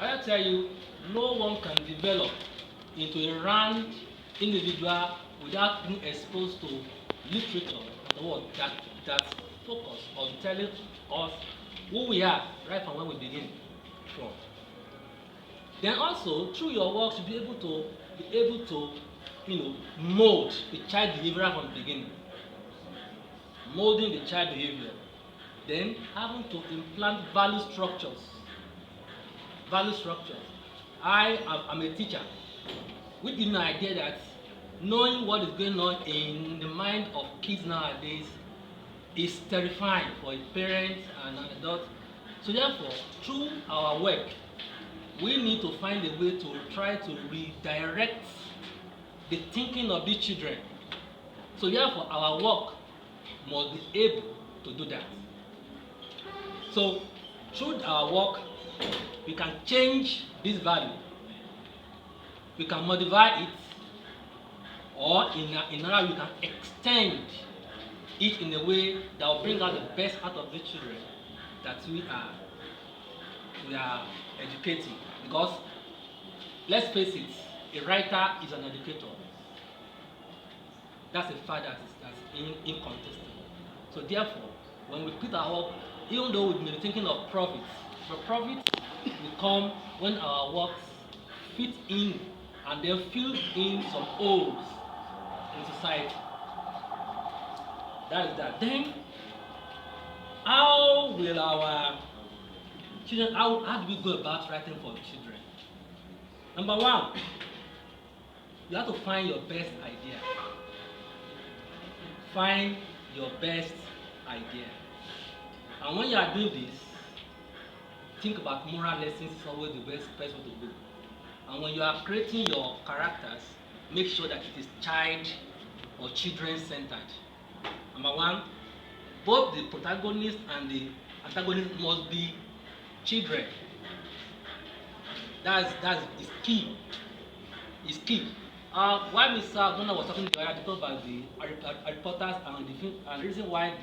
I tell you, no one can develop into a round individual without being exposed to literature the word that focus on telling us who we are right from when we begin from. Then also through your work you be able to mold the child behavior from the beginning. Molding the child behavior. Then having to implant value structures. Value structures. I'm a teacher, which gives me an idea that knowing what is going on in the mind of kids nowadays is terrifying for a parent and an adult. So therefore, through our work, we need to find a way to try to redirect the thinking of these children. So therefore, our work must be able to do that. So through our work, we can change this value. We can modify it, or in another we can extend it in a way that will bring out the best out of the children that we are educating. Because let's face it, a writer is an educator. That's a fact that's incontestable. So therefore, when we put our work, even though we may be thinking of profits, but profits will come when our works fit in and then fill in some holes in society. That is that. Then, how will our children, how do we go about writing for children? Number one, you have to find your best idea. Find your best idea. And when you are doing this, think about moral lessons is always the best way to go. And when you are creating your characters, make sure that it is child or children centered. Number one, both the protagonist and the antagonist must be children. That's is key. Is key. Why Mr. Donna was talking to the article about the reporters and the reason why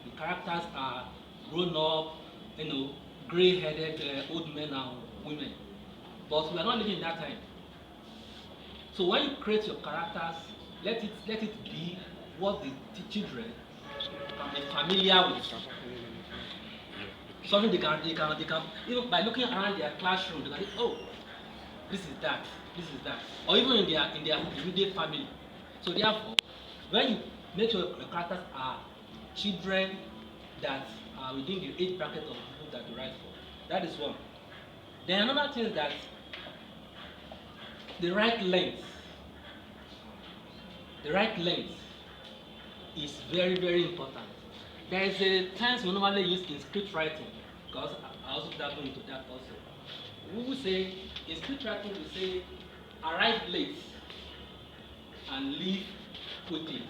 the characters are grown up, gray-headed old men and women. But we are not living in that time. So when you create your characters, let it be what the children can be familiar with. Something they can even by looking around their classroom, they can say, oh, this is that, or even in their immediate family. So therefore, when you make sure your characters are children that are within the age bracket of people that you write for, that is one. Then another thing is that the right length is very, very important. There is a term we normally use in script writing, because I also dabble into that also. We will say, in script writing, we say, arrive late and leave quickly.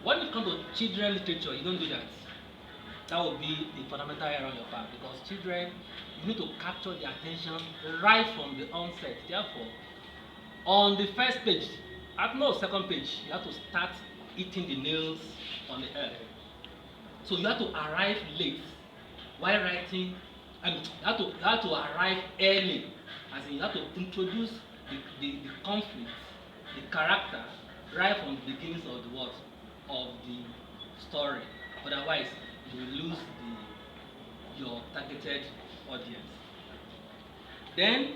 When it comes to children literature, you don't do that. That would be a fundamental error on your part, because children, you need to capture their attention right from the onset. Therefore, on the first page, second page, you have to start eating the nails on the earth. So you have to arrive late while writing, and you have to arrive early, as in you have to introduce the conflict, the character, right from the beginnings of the story. Otherwise, you will lose your targeted audience. Then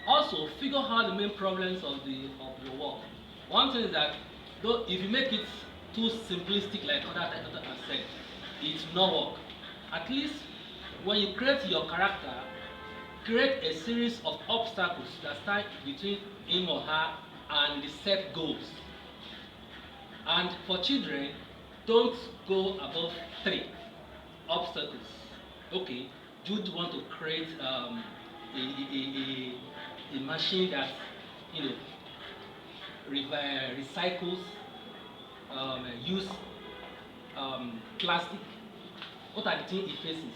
also figure out the main problems of your work. One thing is that though if you make it too simplistic like other have said, it will not work. At least when you create your character, create a series of obstacles that stand between him or her and the set goals. And for children, don't go above 3 obstacles. Okay, you want to create a machine that recycles, use plastic. What are the things it faces?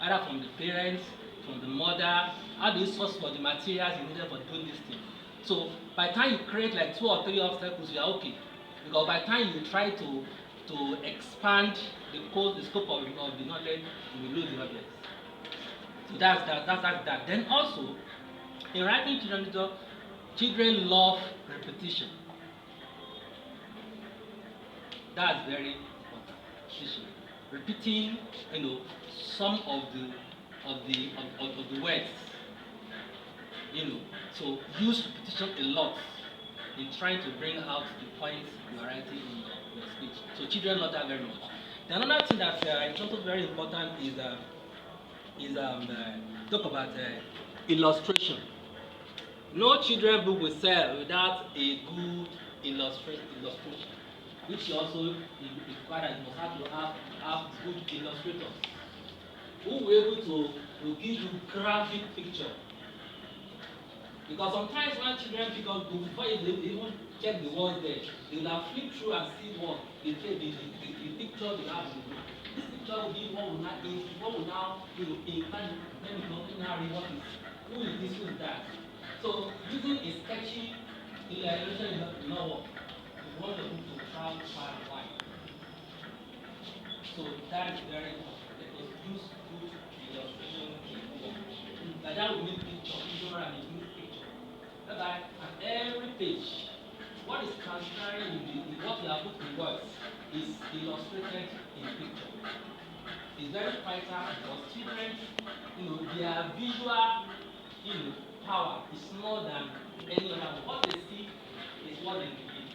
Either from the parents, from the mother, how do you source for the materials you needed for doing this thing? So by the time you create like 2 or 3 obstacles, you are okay. Because by the time you try to expand the scope of the knowledge, you will lose the audience. So that's that. Then also, In writing children literature, children love repetition. That's very important. Repetition. Repeating, some of the words. So use repetition a lot in trying to bring out the points you are writing in your speech. So children love that very much. The another thing that is also very important is talk about illustration. No children book will sell without a good illustration, which also requires you must have to have good illustrators who will be able to give you graphic picture. Because sometimes when children pick up books, before they even check the words there, they will have flipped through and see what the picture they have in the book. This picture will be what will now impart who is this, who is that. So using a sketchy illustration will not work. You want the book to travel far and wide. So that is very important. Let us use good illustration in work. That will make picture easier and a good picture. Like on every page, what is transparent in what you have put in words is illustrated in picture. It's very vital because children, their visual, power is more than any other. What they see is what they believe,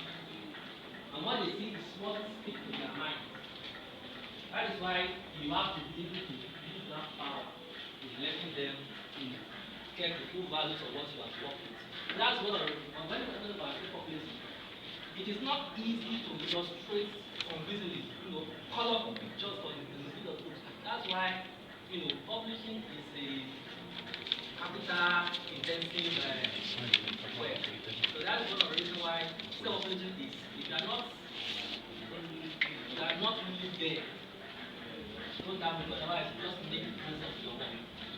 and what they see is what speaks to their mind. That is why you have to be able to use that power in letting them get the full values of what you have worked with. That's one of the when we're talking about population, it is not easy to illustrate convincingly, colorful pictures for the speed of books. That's why, publishing is a capital intensive work. So that's one of the reasons why self-publishing is if you are not really there, don't have it, otherwise just make the sense of your work.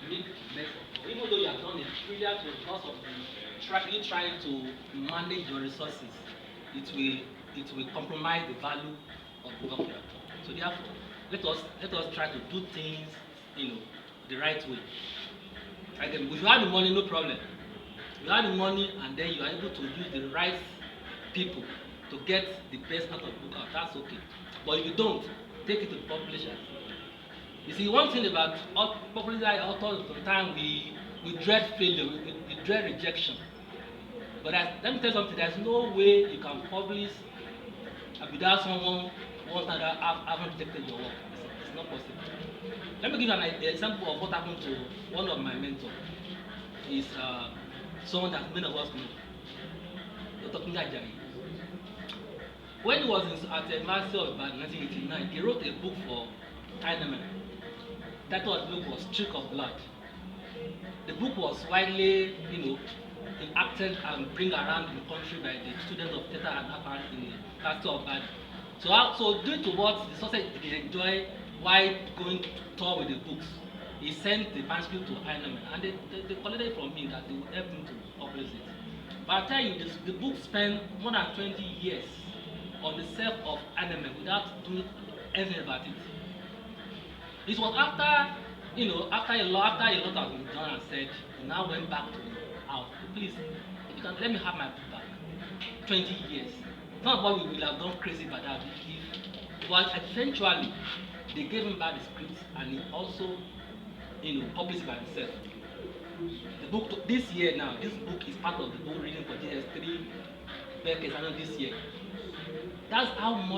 Make less of, even though you have done it, failure to because of you trying to manage your resources, it will compromise the value of the work you have done. So therefore, let us try to do things, the right way. Again, if you have the money, no problem. You have the money, and then you are able to use the right people to get the best out of the book out. That's okay. But if you don't, take it to the publisher. You see, one thing about popular authors, sometimes we dread failure, we dread rejection. But let me tell you something, there's no way you can publish without someone having rejected your work. It's not possible. Let me give you an example of what happened to one of my mentors. He's someone that many of us know, Dr. Kingajayi. When he was at the Master of Ibadan in 1989, he wrote a book for Chinamen. That was the book was Streak of Blood. The book was widely, enacted and bring around the country by the students of theater and art in the Master of Ibadan. So due to what the success they enjoy while going to tour with the books, he sent the manuscript to Chinamen, and they collected from me that they would help him to publish it. But I tell you, the book spent more than 20 years on the self of Chinamen without doing anything about it. It was after a lot has been done and said, he now went back to the house. Please, if you can let me have my book back. 20 years. It's not what we will have gone crazy by that. But eventually, they gave him back the script, and he also, published it by himself. The book this year now, this book is part of the book reading for JS3 Beckett this year. That's how much.